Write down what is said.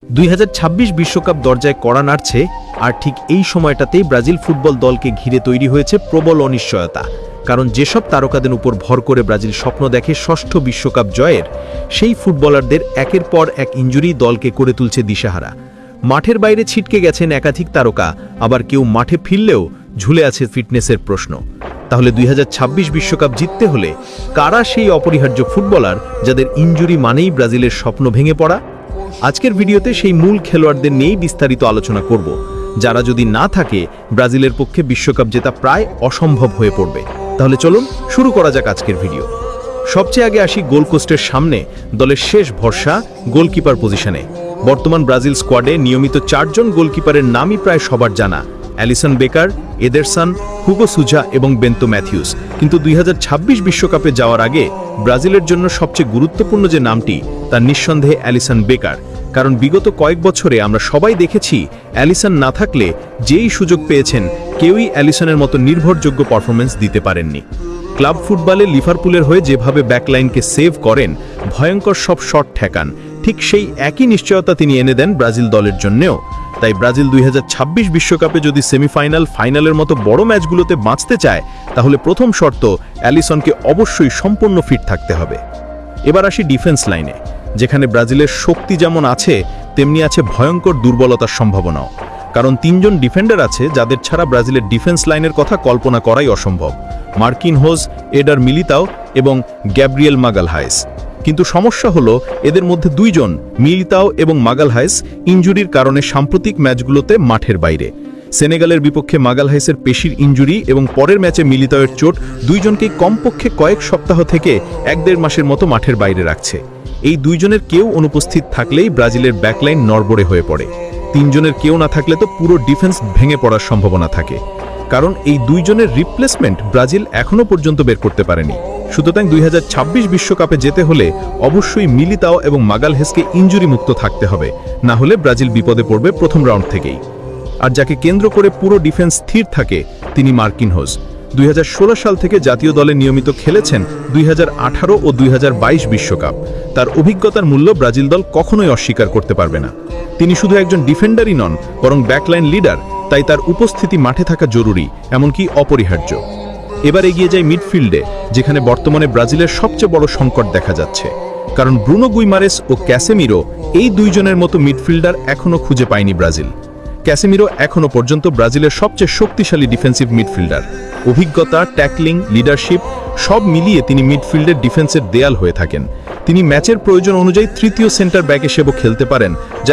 2026 বিশ্বকাপ দরজায় কড়া নাড়ছে, আর ঠিক এই সময়টাতেই ব্রাজিল ফুটবল দলকে ঘিরে তৈরি হয়েছে প্রবল অনিশ্চয়তা। কারণ যেসব তারকাদের উপর ভর করে ব্রাজিল স্বপ্ন দেখে ষষ্ঠ বিশ্বকাপ জয়ের, সেই ফুটবলারদের একের পর এক ইনজুরি দলকে করে তুলছে দিশাহারা। মাঠের বাইরে ছিটকে গেছেন একাধিক তারকা, আবার কেউ মাঠে ফিরলেও ঝুলে আছে ফিটনেসের প্রশ্ন। তাহলে 2026 বিশ্বকাপ জিততে হলে কারা সেই অপরিহার্য ফুটবলার যাদের ইনজুরি মানেই ব্রাজিলের স্বপ্ন ভেঙে পড়া? আজকের ভিডিওতে সেই মূল খেলোয়াড়দের নিয়েই বিস্তারিত আলোচনা করব, যারা যদি না থাকে ব্রাজিলের পক্ষে বিশ্বকাপ জেতা প্রায় অসম্ভব হয়ে পড়বে। তাহলে চলুন শুরু করা যাক আজকের ভিডিও। সবচেয়ে আগে আসি গোলপোস্টের সামনে দলের শেষ ভরসা গোলকিপার পজিশনে। বর্তমান ব্রাজিল স্কোয়াডে নিয়মিত 4 জন গোলকিপারের নামই প্রায় সবার জানা: অ্যালিসন বেকার, এদেরসন, হুগো সুজা এবং বেন্তো ম্যাথিউস। কিন্তু 2026 বিশ্বকাপে যাওয়ার আগে ব্রাজিলের জন্য সবচেয়ে গুরুত্বপূর্ণ যে নামটি, তা নিঃসন্দেহে অ্যালিসন বেকার। কারণ বিগত কয়েক বছরে আমরা সবাই দেখেছি, অ্যালিসন না থাকলে যেই সুযোগ পেয়েছেন, কেউই অ্যালিসনের মতো নির্ভরযোগ্য পারফরমেন্স দিতে পারেননি। ক্লাব ফুটবলে লিভারপুলের হয়ে যেভাবে ব্যাকলাইনকে সেভ করেন, ভয়ঙ্কর সব শট ঠেকান, ঠিক সেই একই নিশ্চয়তা তিনি এনে দেন ব্রাজিল দলের জন্যও। তাই ব্রাজিল 2026 বিশ্বকাপে যদি সেমিফাইনাল, ফাইনালের মতো বড় ম্যাচগুলোতে বাঁচতে চায়, তাহলে প্রথম শর্ত অ্যালিসনকে অবশ্যই সম্পূর্ণ ফিট থাকতে হবে। এবার আসি ডিফেন্স লাইনে, যেখানে ব্রাজিলের শক্তি যেমন আছে, তেমনি আছে ভয়ঙ্কর দুর্বলতার সম্ভাবনাও। কারণ 3 জন ডিফেন্ডার আছে যাদের ছাড়া ব্রাজিলের ডিফেন্স লাইনের কথা কল্পনা করাই অসম্ভব: মার্কিনহোজ, এডার মিলিতাও এবং গ্যাব্রিয়েল মাগালহায়েস। কিন্তু সমস্যা হলো, এদের মধ্যে 2 জন, মিলিতাও এবং মাগালহায়েস, ইনজুরির কারণে সাম্প্রতিক ম্যাচগুলোতে মাঠের বাইরে। সেনেগালের বিপক্ষে মাগালহায়েসের পেশির ইনজুরি এবং পরের ম্যাচে মিলিতাওয়ের চোট দুইজনকেই কমপক্ষে কয়েক সপ্তাহ থেকে 1-1.5 মাসের মতো মাঠের বাইরে রাখছে। এই 2 জনের কেউ অনুপস্থিত থাকলেই ব্রাজিলের ব্যাকলাইন নড়বড়ে হয়ে পড়ে। 3 জনের কেউ না থাকলে তো পুরো ডিফেন্স ভেঙে পড়ার সম্ভাবনা থাকে। কারণ এই 2 জনের রিপ্লেসমেন্ট ব্রাজিল এখনো পর্যন্ত বের করতে পারেনি। সুতরাং 2026 বিশ্বকাপে যেতে হলে অবশ্যই মিলিতাও এবং মাগালহায়েসকে ইনজুরি মুক্ত থাকতে হবে, না হলে ব্রাজিল বিপদে পড়বে প্রথম রাউন্ড থেকেই। আর যাকে কেন্দ্র করে পুরো ডিফেন্স স্থির থাকে, তিনি মার্কিনহোজ। 2016 সাল থেকে জাতীয় দলে নিয়মিত খেলেছেন 2018 ও 2022 বিশ্বকাপ। তার অভিজ্ঞতার মূল্য ব্রাজিল দল কখনোই অস্বীকার করতে পারবে না। তিনি শুধু একজন ডিফেন্ডারই নন, বরং ব্যাকলাইন লিডার। তাই তার উপস্থিতি মাঠে থাকা জরুরি, এমনকি অপরিহার্য। এবার এগিয়ে যায় মিডফিল্ডে, যেখানে বর্তমানে ব্রাজিলের সবচেয়ে বড় সংকট দেখা যাচ্ছে। কারণ ব্রুনো গুইমারেস ও ক্যাসেমিরো, এই 2 জনের মতো মিডফিল্ডার এখনও খুঁজে পায়নি ব্রাজিল। ক্যাসেমিরো এখনও পর্যন্ত ব্রাজিলের সবচেয়ে শক্তিশালী ডিফেন্সিভ মিডফিল্ডার। অভিজ্ঞতা, ট্যাকলিং, লিডারশিপ সব মিলিয়ে তিনি মিডফিল্ডের ডিফেন্সের দেয়াল হয়ে থাকেন। তিনি ম্যাচের প্রয়োজন অনুযায়ী তৃতীয় সেন্টার ব্যাক হিসেবেও খেলতে পারেন, যা